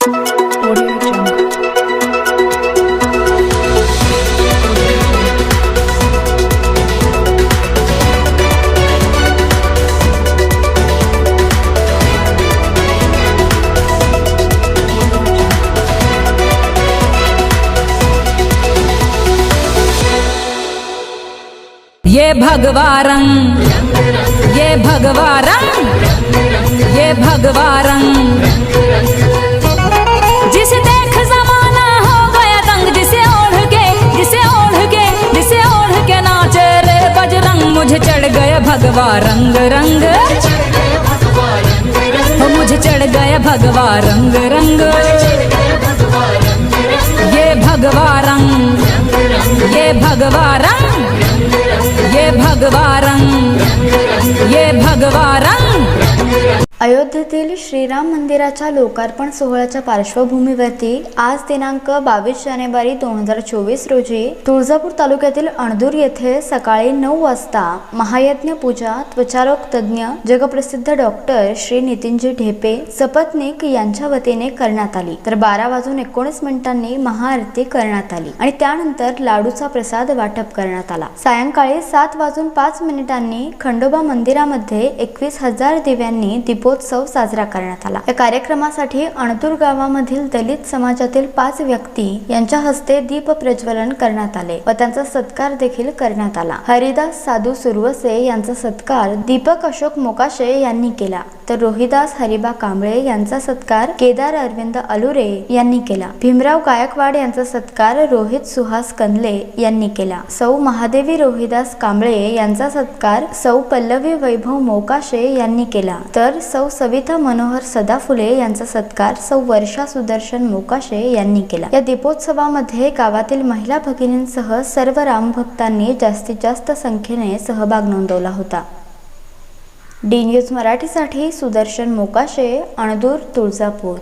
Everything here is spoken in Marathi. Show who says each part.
Speaker 1: ये भगवा रंग, ये भगवा रंग, ये भगवा रंग, जिसे देख जमाना हो गया दंग, जिसे ओढ़ के नाचे रे बजरंग। मुझे चढ़ गया भगवा रंग रंग, मुझे चढ़ गया भगवा रंग रंग। ये भगवा रंग, ये भगवा रंग, ये भगवा रंग, ये भगवा रंग।
Speaker 2: अयोध्येतील श्रीराम मंदिराच्या लोकार्पण सोहळ्याच्या पार्श्वभूमीवरती आज दिनांक 22 जानेवारी 2024 रोजी तुळजापूर तालुक्यातील अणदूर येथे सकाळी 9 वाजता महायज्ञ पूजा त्वचारोग तज्ञ जगप्रसिद्ध डॉक्टर श्री नितीनजी ढेपे सपत्नीक यांच्या वतीने करण्यात आली। तर 12:19 महाआरती करण्यात आली आणि त्यानंतर लाडूचा प्रसाद वाटप करण्यात आला। सायंकाळी 7:05 खंडोबा मंदिरामध्ये 21,000 दिव्यांनी दीपोत्सव साजरा करण्यात आला। या कार्यक्रमासाठी अणदूर गावामधील दलित समाजातील 5 व्यक्ती यांच्या हस्ते दीप प्रज्वलन करण्यात आले व त्यांचा सत्कार देखील करण्यात आला। हरिदास साधू सुरवसे यांचा सत्कार दीपक अशोक मोकाशे यांनी केला, तर रोहिदास हरिबा कांबळे यांचा सत्कार केदार अरविंद अलुरे यांनी केला। भीमराव गायकवाड यांचा सत्कार रोहित सुहास कंदले यांनी केला। सौ महादेवी रोहिदास कांबळे यांचा सत्कार सौ पल्लवी वैभव मोकाशे यांनी केला, तर सौ सविता मनोहर सदाफुले यांचा सत्कार सौ वर्षा सुदर्शन मोकाशे यांनी केला। या दीपोत्सवामध्ये गावातील महिला भगिनींसह सर्व रामभक्तांनी जास्तीत जास्त संख्येने सहभाग नोंदवला होता। डी न्यूज मराठीसाठी सुदर्शन मोकाशे, अणदूर, तुळजापूर।